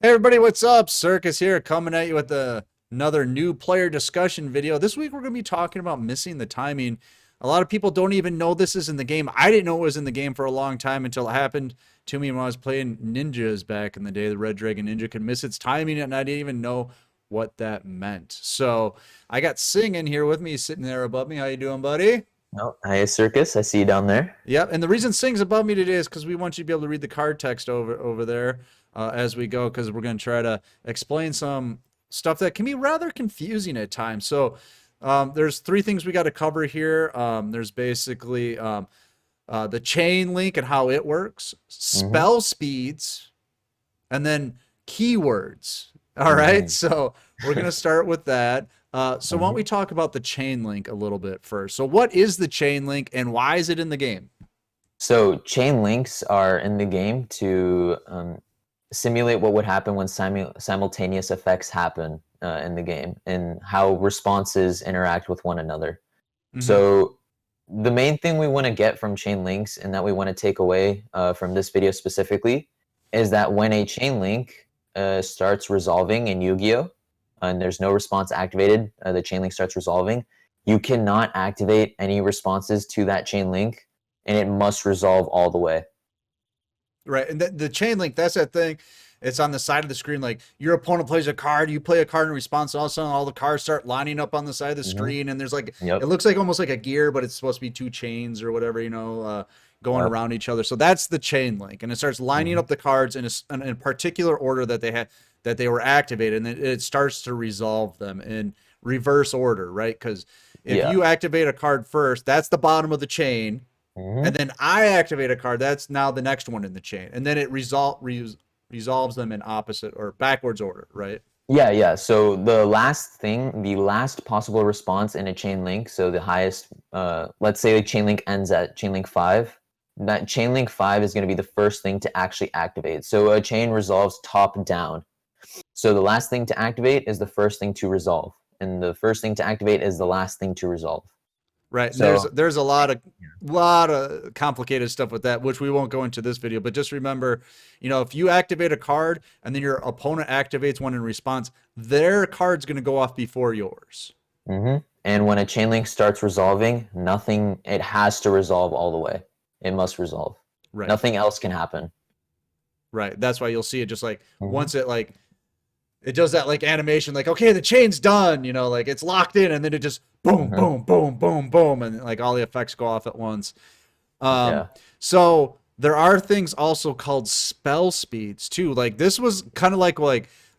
Hey everybody, what's up? Circus here, coming at you with another new player discussion video. This week we're going to be talking about missing the timing. A lot of people don't even know this is in the game. I didn't know it was in the game for a long time until it happened to me when I was playing ninjas back in the day. The Red Dragon Ninja could miss its timing, and I didn't even know what that meant. So I got Sing in here with me, sitting there above me. How you doing, buddy? Oh, hi, Circus. I see you down there. Yep, and the reason Sing's above me today is because we want you to be able to read the card text over there as we go, because we're going to try to explain some stuff that can be rather confusing at times. So there's three things we got to cover here. There's basically the chain link and how it works, Mm-hmm. spell speeds, and then keywords. All right, so we're going to start with that. So why don't Mm-hmm. we talk about the chain link a little bit first? So what is the chain link and why is it in the game? So chain links are in the game to simulate what would happen when simultaneous effects happen in the game and how responses interact with one another. Hmm. So the main thing we want to get from chain links and that we want to take away from this video specifically is that when a chain link starts resolving in Yu-Gi-Oh! And there's no response activated, the chain link starts resolving, you cannot activate any responses to that chain link, and it must resolve all the way. Right, and the chain link, that's that thing. It's on the side of the screen. Like your opponent plays a card, you play a card in response, and all of a sudden all the cards start lining up on the side of the Hmm. screen, and there's like it Yep. looks like almost like a gear, but it's supposed to be two chains or whatever, going Yep. around each other. So that's the chain link, and it starts lining Hmm. up the cards in a particular order that they had that they were activated, and it starts to resolve them in reverse order, right? Because if Yeah. you activate a card first, that's the bottom of the chain, Hmm. and then I activate a card. That's now the next one in the chain, and then it resolves them in opposite or backwards order, right? Yeah, yeah. So the last thing, the last possible response in a chain link, so the highest, let's say a chain link ends at chain link 5, that chain link 5 is going to be the first thing to actually activate. So a chain resolves top down. So the last thing to activate is the first thing to resolve, and the first thing to activate is the last thing to resolve. Right. And there's So there's a lot of complicated stuff with that, which we won't go into this video. But just remember, if you activate a card and then your opponent activates one in response, their card's going to go off before yours. and when a chain link starts resolving, nothing, it has to resolve all the way. It must resolve. Right. Nothing else can happen. Right. That's why you'll see it just like Hmm. once it does that like animation, like, okay, the chain's done, like it's locked in, and then it just boom, Hmm. boom, boom, boom, boom, and like all the effects go off at once. Um, Yeah. so there are things also called spell speeds too. Like this was kind of like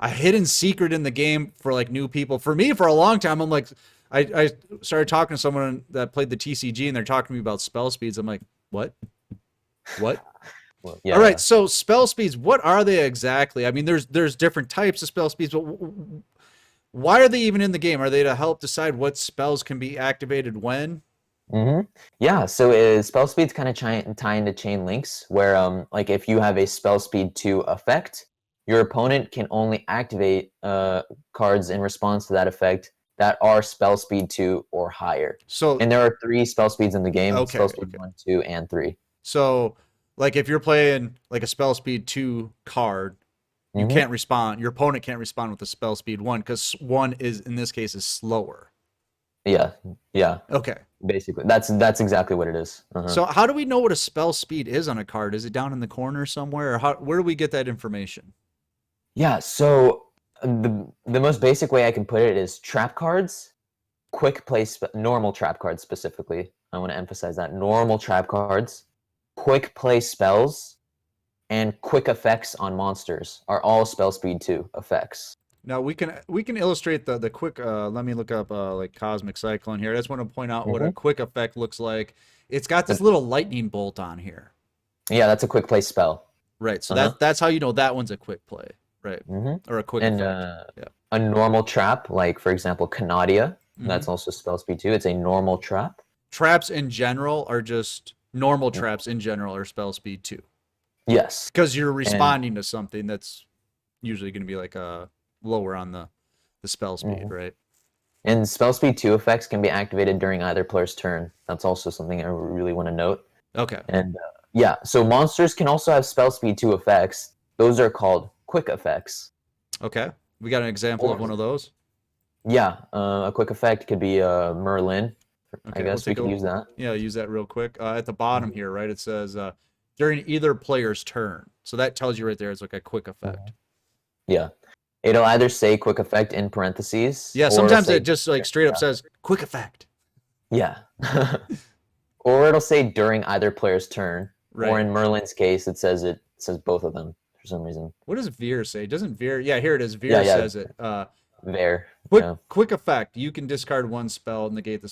a hidden secret in the game for like new people. For me, for a long time, I'm like, I started talking to someone that played the TCG, and they're talking to me about spell speeds. I'm like, what? What? Well, All right, yeah. so spell speeds, what are they exactly? I mean, there's different types of spell speeds, but why are they even in the game? Are they to help decide what spells can be activated when? Hmm. Yeah. So spell speeds kind of tie into chain links, where like if you have a spell speed 2 effect, your opponent can only activate cards in response to that effect that are spell speed 2 or higher. So, And there are 3 spell speeds in the game: okay, spell speed okay. 1, 2, and 3. So, like if you're playing like a spell speed 2 card, you Hmm. can't respond. Your opponent can't respond with a spell speed 1 cuz 1 is in this case is slower. Yeah. Yeah. Okay. Basically, that's exactly what it is. Uh-huh. So, how do we know what a spell speed is on a card? Is it down in the corner somewhere, or where do we get that information? Yeah. So the most basic way I can put it is trap cards, quick play, normal trap cards specifically. I want to emphasize that normal trap cards, quick play spells, and quick effects on monsters are all spell speed 2 effects. Now we can illustrate the quick. Let me look up like cosmic cyclone here. I just want to point out what a Hmm. quick effect looks like. It's got this But little lightning bolt on here, yeah, that's a quick play spell. right? So Uh-huh. that's how you know that one's a quick play, right? Hmm. Or a quick And effect. Yeah. a normal trap, like for example, Canadia, Hmm. that's also spell speed 2. It's a normal trap. Traps in general are just normal traps in general are spell speed too, Yes. because you're And responding to something that's usually going to be like lower on the spell speed, mhm. right? And spell speed 2 effects can be activated during either player's turn. That's also something I really want to note. Okay. And yeah, so monsters can also have spell speed 2 effects. Those are called quick effects. Okay. We got an example of one Or of those. yeah, a quick effect could be Merlin. I Okay, we'll guess we take could a use that. yeah, use that real quick. At the bottom Mhm. here, right? It says during either player's turn. So that tells you right there it's like a quick effect. Mhm. Yeah. It'll either say quick effect in parentheses, Yeah, or it'll sometimes say it just like straight up says quick effect. yeah. Or it'll say during either player's turn, or Right. in Merlin's case, it says both of them for some reason. What does Veer say? Doesn't Veer? Yeah, here it is. Yeah, Veer yeah, says it. there. Quick Yeah. quick effect. You can discard one spell, negate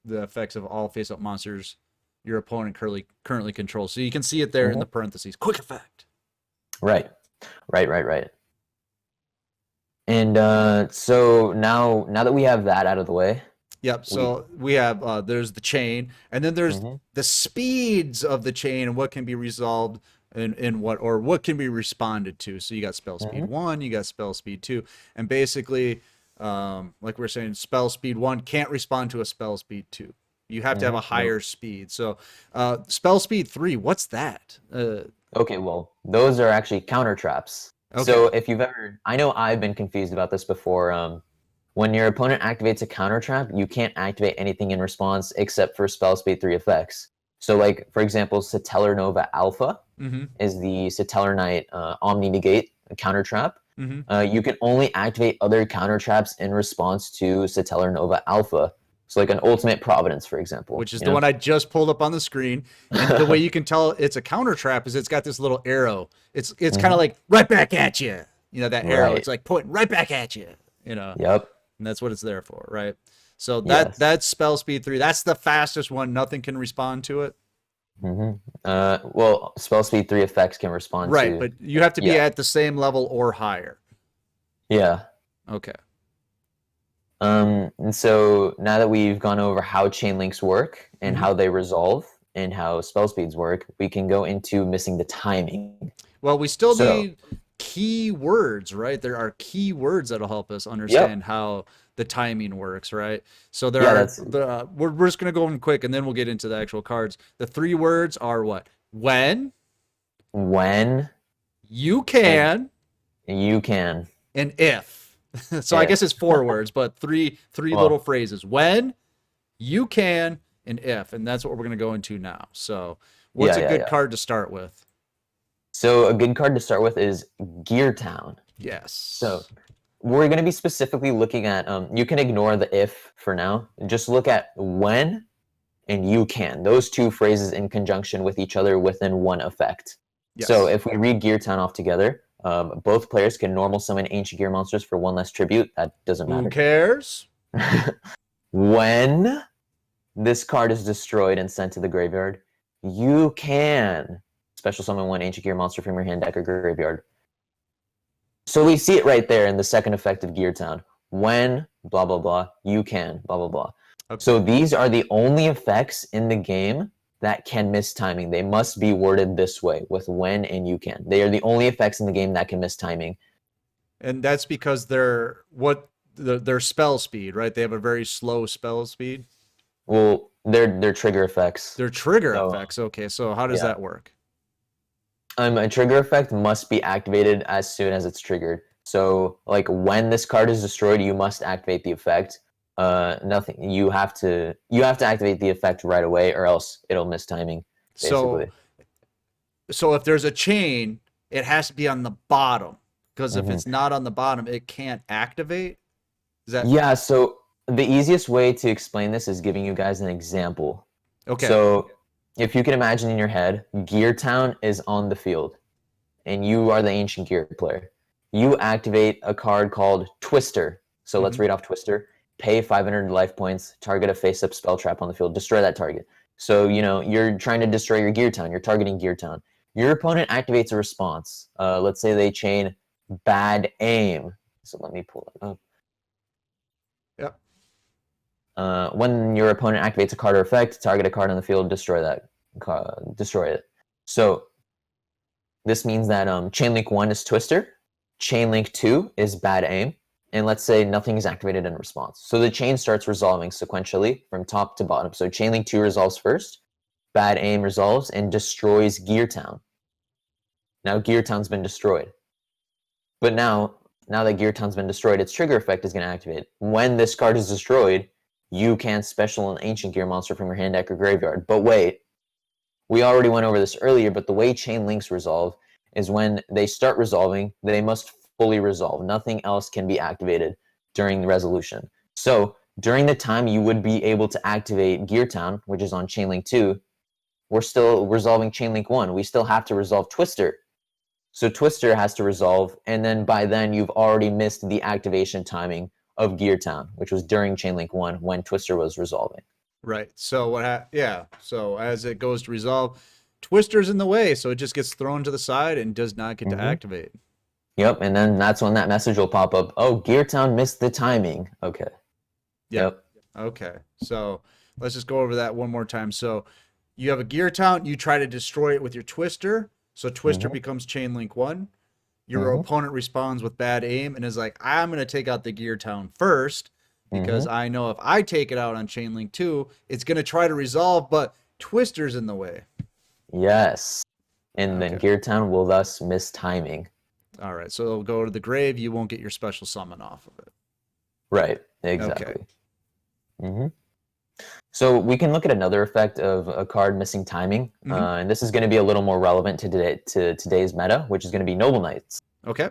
the effects of all face-up monsters your opponent currently controls. So you can see it there in Mhm. the parentheses. Quick effect. Right. Right. And so now that we have that out of the way, Yep. we So we have there's the chain, and then there's Mhm. the speeds of the chain and what can be resolved and what can be responded to. So you got spell speed Mhm. 1, you got spell speed 2, and basically, like we're saying, spell speed 1 can't respond to a spell speed 2. You have to have a No. higher speed. So spell speed 3, what's that? Okay, well, those are actually counter traps. Okay. So if you've ever, I know I've been confused about this before. When your opponent activates a counter trap, you can't activate anything in response except for spell speed 3 effects. So, like for example, Satellar Nova Alpha Mm-hmm. is the Satellar Knight Omni Negate counter trap. Mm-hmm. You can only activate other counter traps in response to Satellar Nova Alpha. So, like an Ultimate Providence, for example. Which is You the one know. I just pulled up on the screen. And the way you can tell it's a counter trap is it's got this little arrow. It's kind of Mhm. like right back at you. You know that arrow. Right. It's like pointing right back at you. You know, Yep. and that's what it's there for, right? So Yes. that's spell speed 3. That's the fastest one. Nothing can respond to it. Well, spell speed 3 effects can respond Right, to. but you have to be Yeah. at the same level or higher. Yeah. Okay. And so now that we've gone over how chain links work and Mm-hmm. how they resolve and how spell speeds work, we can go into missing the timing. Well, we still So, need key words, right? There are key words that'll help us yep. understand how the timing works, right? So there Yeah, are that's we're just gonna go in quick, and then we'll get into the actual cards. The three words are what? When, when you and can, you can and if. So I guess if. it's four words, but three little Well, phrases. When, you can, and if, and that's what we're gonna go into now. So what's yeah, a yeah, good yeah. card to start with? So a good card to start with is Gear Town. So Yes. we're going to be specifically looking at, you can ignore the if for now. Just look at when and you can. Those two phrases in conjunction with each other within one effect. So Yes. if we read Gear Town off together, both players can normal summon ancient gear monsters for one less tribute. That doesn't Who matter. cares? When this card is destroyed and sent to the graveyard, you can special summon one ancient gear monster from your hand, deck, or graveyard. So we see it right there in the second effect of Gear Town. When blah blah blah, you can blah blah blah. Okay. So these are the only effects in the game that can miss timing. They must be worded this way with when and you can. They are the only effects in the game that can miss timing. And that's because their spell speed, right? They have a very slow spell speed. Well, they're trigger effects. Their trigger So effects. Okay, so how does yeah, that work? a trigger effect must be activated as soon as it's triggered. So like when this card is destroyed, you must activate the effect. Nothing. You have to activate the effect right away, or else it'll miss timing. So Basically. so if there's a chain, it has to be on the bottom because if hmm it's not on the bottom, it can't activate. Is that Yeah. So the easiest way to explain this is giving you guys an example. okay? So if you can imagine in your head, Gear Town is on the field, and you are the ancient gear player. You activate a card called Twister. So let's Hmm. read off Twister. Pay 500 life points, target a face-up spell trap on the field, destroy that target. So, you're trying to destroy your Gear Town. You're targeting Gear Town. Your opponent activates a response. Let's say they chain Bad Aim. So let me pull it up. Yep. When your opponent activates a card or effect, target a card on the field, destroy it. So this means that Chainlink 1 is Twister, Chainlink 2 is Bad Aim, and let's say nothing is activated in response. So the chain starts resolving sequentially from top to bottom. So Chainlink 2 resolves first, Bad Aim resolves and destroys Gear Town. Now Gear Town's been destroyed. But now now that Gear Town's been destroyed, its trigger effect is going to activate. When this card is destroyed, you can special an Ancient Gear monster from your hand, deck, or graveyard. But wait, we already went over this earlier, but the way chain links resolve is when they start resolving, they must fully resolve. Nothing else can be activated during the resolution. So during the time you would be able to activate Gear Town, which is on Chainlink 2, we're still resolving Chainlink 1. We still have to resolve Twister. So Twister has to resolve, and then by then you've already missed the activation timing of Gear Town, which was during Chainlink 1 when Twister was resolving. Right. So yeah. So as it goes to resolve, Twister's in the way, so it just gets thrown to the side and does not get to activate. Yep, and then that's when that message will pop up. Oh, Gear Town missed the timing. Okay. Yep. Okay. So let's just go over that one more time. So you have a Gear Town, you try to destroy it with your Twister. So Twister becomes Chain Link 1. Your opponent responds with bad aim and is like, I'm going to take out the Gear Town first because I know if I take it out on Chain Link 2, it's going to try to resolve, but Twister's in the way. Yes. And then Gear Town will thus miss timing. All right. So it'll go to the grave. You won't get your special summon off of it. Right. Exactly. So we can look at another effect of a card missing timing, and this is going to be a little more relevant to today's meta, which is going to be Noble Knights. Okay.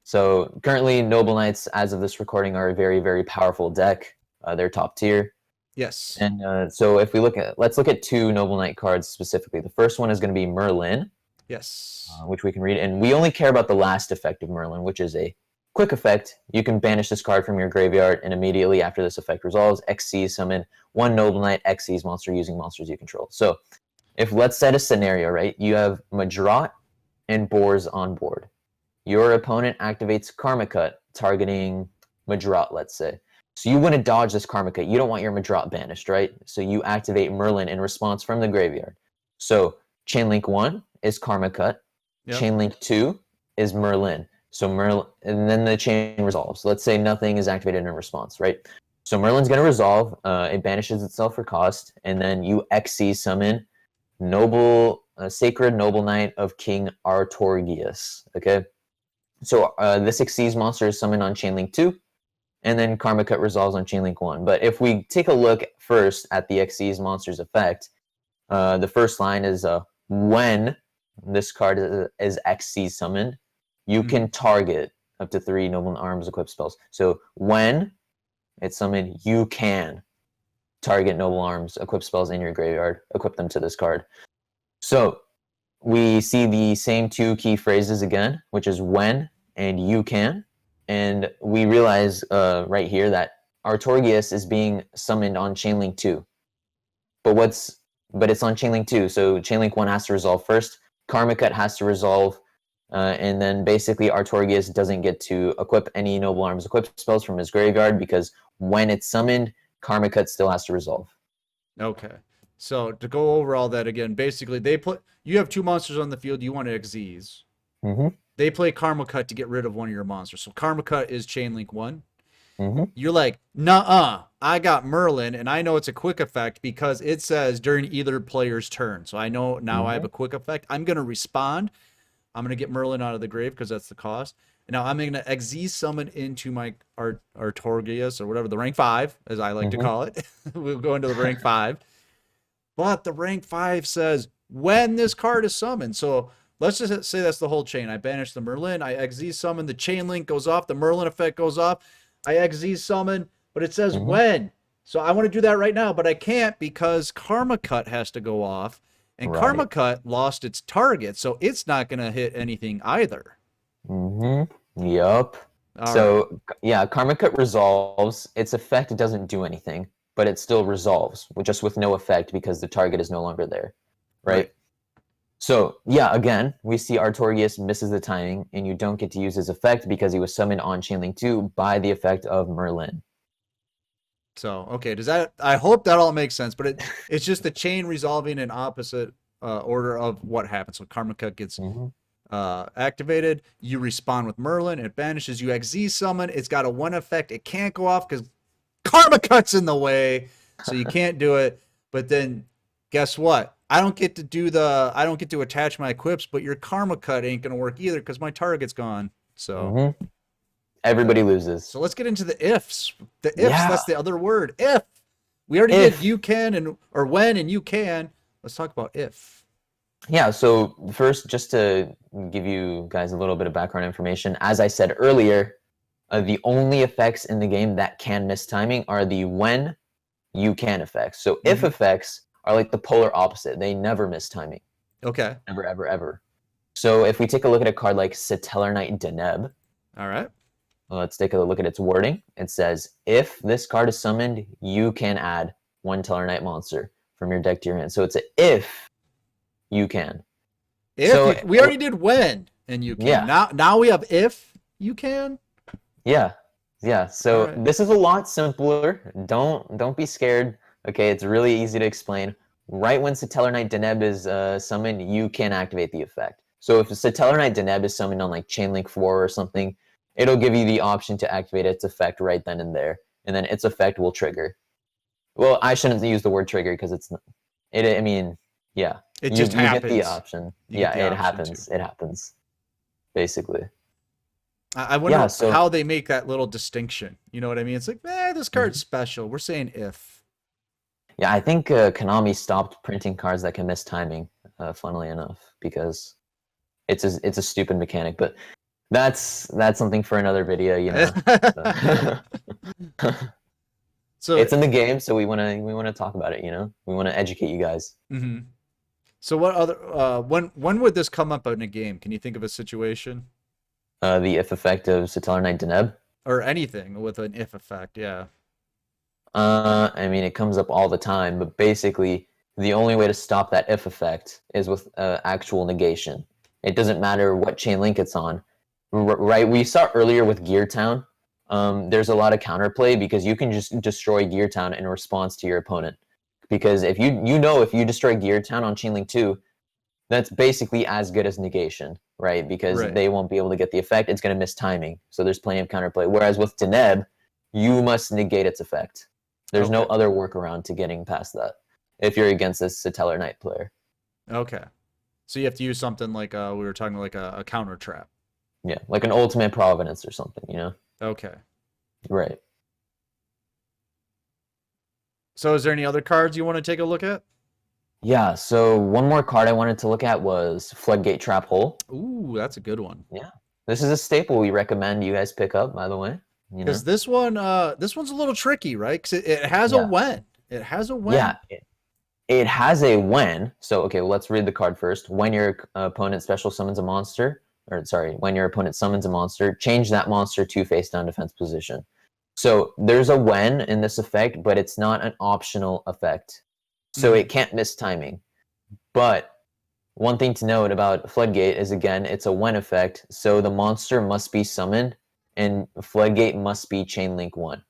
So currently, Noble Knights, as of this recording, are a very, very powerful deck. They're top tier. Yes. And so if we let's look at two Noble Knight cards specifically. The first one is going to be Merlin. Yes. Which we can read, and we only care about the last effect of Merlin, which is a quick effect. You can banish this card from your graveyard, and immediately after this effect resolves, XC summon one Noble Knight XC's monster using monsters you control. So if let's set a scenario, right? You have Madrot and Boars on board. Your opponent activates Karma Cut, targeting Madrot, let's say. So you want to dodge this Karma Cut. You don't want your Madrot banished, right? So you activate Merlin in response from the graveyard. So Chainlink 1 is Karma Cut. Yep. Chainlink 2 is Merlin. So Merlin, and then the chain resolves. Let's say nothing is activated in response, right? So Merlin's going to resolve. It banishes itself for cost, and then you XC summon Sacred Noble Knight of King Artorigius. Okay, so this XC's monster is summoned on Chainlink 2, and then Karma Cut resolves on Chainlink 1. But if we take a look first at the XC's monster's effect, the first line is when this card is XC summoned, you can target up to 3 Noble Arms equipped spells. So when it's summoned, you can target Noble Arms equipped spells in your graveyard, equip them to this card. So we see the same two key phrases again, which is when and you can. And we realize right here that Artorigius is being summoned on Chainlink 2. But it's on Chainlink 2, so Chainlink 1 has to resolve first. Karma Cut has to resolve. And then basically Artorigius doesn't get to equip any Noble Arms equipped spells from his graveyard because when it's summoned, Karma Cut still has to resolve. Okay. So to go over all that again, basically you have 2 monsters on the field, you want to XZs. They play Karma Cut to get rid of one of your monsters. So Karma Cut is Chainlink 1. You're like, nuh-uh, I got Merlin, and I know it's a quick effect because it says during either player's turn. So I know now I have a quick effect. I'm going to respond. I'm going to get Merlin out of the grave because that's the cost. And now I'm going to XZ summon into my Artorigius or whatever, the rank 5, as I like to call it. We'll go into the rank 5. But the rank 5 says when this card is summoned. So let's just say that's the whole chain. I banish the Merlin. I XZ summon. The chain link goes off. The Merlin effect goes off. I XZ summon. But it says when. So I want to do that right now. But I can't because Karma Cut has to go off. And Karma Cut lost its target, so it's not going to hit anything either. Yup. Yeah, Karma Cut resolves. Its effect doesn't do anything, but it still resolves, just with no effect because the target is no longer there, right? So, yeah, again, we see Artorigius misses the timing, and you don't get to use his effect because he was summoned on Chainlink 2 by the effect of Merlin. So, okay, I hope that all makes sense, but it's just the chain resolving in opposite order of what happens. So Karma Cut gets activated, you respond with Merlin, it banishes you XZ summon, it's got a 1 effect, it can't go off because Karma Cut's in the way, so you can't do it. But then guess what? I don't get to attach my equips, but your Karma Cut ain't gonna work either because my target's gone. So Everybody loses. So let's get into the ifs. The ifs, Yeah. that's the other word. If. We already did If. you can and or when and you can. Let's talk about if. Yeah, so first, just to give you guys a little bit of background information, as I said earlier, the only effects in the game that can miss timing are the when, you can effects. So if effects are like the polar opposite. They never miss timing. Okay. Ever, ever, ever. So if we take a look at a card like Satellar Knight Deneb, All right. let's take a look at its wording. It says, if this card is summoned, you can add one Tellar Knight monster from your deck to your hand. So it's a if you can. If So you, we already did when and you can. yeah, Now we have if you can. yeah, yeah. All So right. this is a lot simpler. Don't be scared. Okay, it's really easy to explain. Right when Satellar Knight Deneb is summoned, you can activate the effect. So if Satellar Knight Deneb is summoned on like Chainlink 4 or something, it'll give you the option to activate its effect right then and there, and then its effect will trigger. Well, I shouldn't use the word trigger because it's not, it. I mean, yeah, It you just you get the happens. option. You get Yeah, the it option to. happens. It happens, basically. I Yeah. wonder So how they make that little distinction. You know what I mean? It's like, this card's special. We're saying if. yeah, I think Konami stopped printing cards that can miss timing. Funnily enough, because it's a stupid mechanic, but that's something for another video, you know. So. So, It's in the game, so we wanna talk about it, you know. We want to educate you guys. mhm. So what other when would this come up in a game? Can you think of a situation The if effect of Satellar Knight Deneb. or anything with an if effect? Yeah. I mean, it comes up all the time, but basically, the only way to stop that if effect is with actual negation. It doesn't matter what chain link it's on, right? We saw earlier with Gear Town. There's a lot of counterplay because you can just destroy Gear Town in response to your opponent. Because if if you destroy Gear Town on Chain Link 2, that's basically as good as negation, right? Because Right. they won't be able to get the effect. It's going to miss timing. So there's plenty of counterplay. Whereas with Deneb, you must negate its effect. There's no Okay. other workaround to getting past that if you're against this Satellar Knight player. Okay. So you have to use something like we were talking like a counter trap. Yeah, like an Ultimate Providence or something, you know? Okay. Right. So is there any other cards you want to take a look at? Yeah, so one more card I wanted to look at was Floodgate Trap Hole. Ooh, that's a good one. Yeah. This is a staple we recommend you guys pick up, by the way. You know? Because this one's a little tricky, right? Because it has a Yeah. when. It has a when. Yeah, it has a when. So, okay, well, let's read the card first. When your opponent special summons a monster, or sorry, when your opponent summons a monster, change that monster to face down defense position. So there's a when in this effect, but it's not an optional effect. So it can't miss timing. But one thing to note about Floodgate is, again, it's a when effect, so the monster must be summoned, and Floodgate must be Chain Link 1.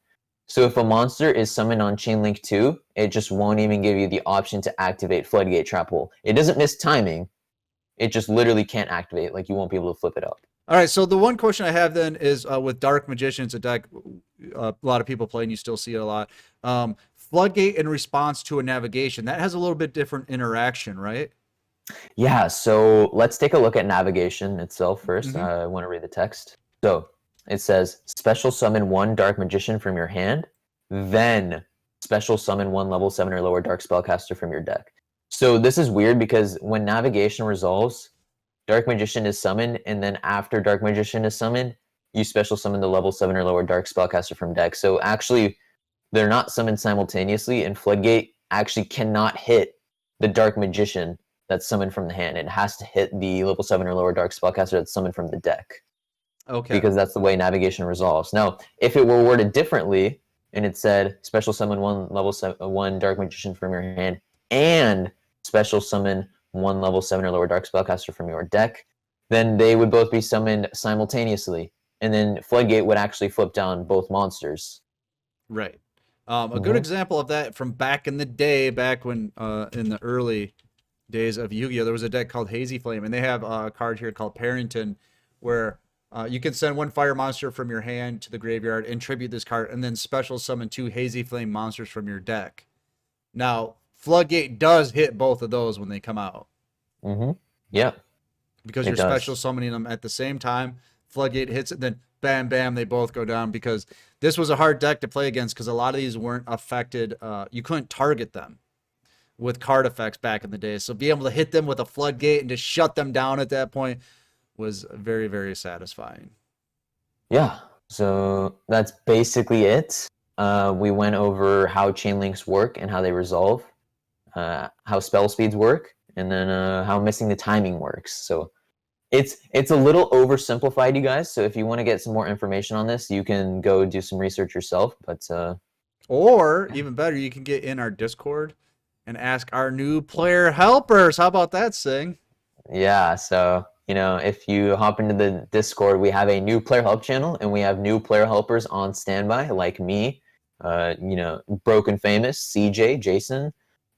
So if a monster is summoned on Chain Link 2, it just won't even give you the option to activate Floodgate Trap Hole. It doesn't miss timing, it just literally can't activate, like you won't be able to flip it up. All right, so the one question I have then is with Dark Magician, it's a deck a lot of people play, and you still see it a lot. Floodgate in response to a navigation, that has a little bit different interaction, right? Yeah, so let's take a look at navigation itself first. Mhm. I want to read the text. So it says, special summon one Dark Magician from your hand, then special summon one level 7 or lower Dark Spellcaster from your deck. So this is weird because when navigation resolves, Dark Magician is summoned, and then after Dark Magician is summoned, you special summon the level 7 or lower Dark Spellcaster from deck. So actually, they're not summoned simultaneously, and Floodgate actually cannot hit the Dark Magician that's summoned from the hand. It has to hit the level 7 or lower Dark Spellcaster that's summoned from the deck, Okay. because that's the way navigation resolves. Now, if it were worded differently, and it said special summon one level 1 Dark Magician from your hand, and special summon one level 7 or lower Dark Spellcaster from your deck, then they would both be summoned simultaneously, and then Floodgate would actually flip down both monsters. Right. A good example of that from back in the day, back when in the early days of Yu-Gi-Oh, there was a deck called Hazy Flame, and they have a card here called Parrington, where you can send one fire monster from your hand to the graveyard and tribute this card, and then special summon 2 Hazy Flame monsters from your deck. Now, Floodgate does hit both of those when they come out. Mm-hmm. Yep. Because It you're does. special summoning them at the same time. Floodgate hits it, then bam, bam, they both go down because this was a hard deck to play against because a lot of these weren't affected. You couldn't target them with card effects back in the day. So be able to hit them with a floodgate and just shut them down at that point was very, very satisfying. Yeah. So that's basically it. We went over how chain links work and how they resolve, how spell speeds work, and then how missing the timing works. So it's a little oversimplified, you guys. So if you want to get some more information on this, you can go do some research yourself. But Or even better, you can get in our Discord and ask our new player helpers. How about that, Sing? yeah, so if you hop into the Discord, we have a new player help channel, and we have new player helpers on standby, like me, Broken Famous, CJ, Jason,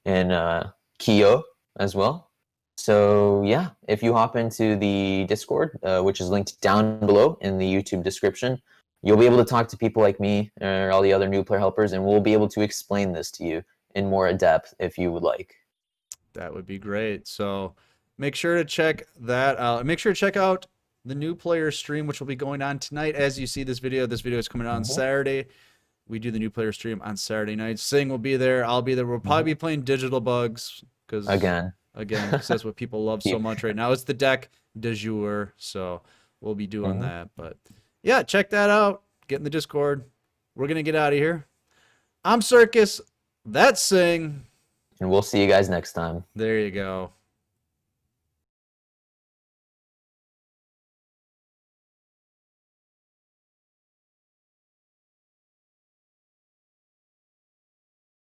and Keo as well. So yeah, if you hop into the Discord, which is linked down below in the YouTube description, you'll be able to talk to people like me or all the other new player helpers, and we'll be able to explain this to you in more depth if you would like. That would be great. So make sure to check that out. Make sure to check out the new player stream, which will be going on tonight. As you see this video is coming out on Saturday. We do the new player stream on Saturday night. Sing will be there. I'll be there. We'll probably be playing Digital Bugs because Again. 'cause that's what people love so much right now. It's the deck du jour, so we'll be doing that. But yeah, check that out. Get in the Discord. We're gonna get out of here. I'm Circus. That's Sing. And we'll see you guys next time. There you go.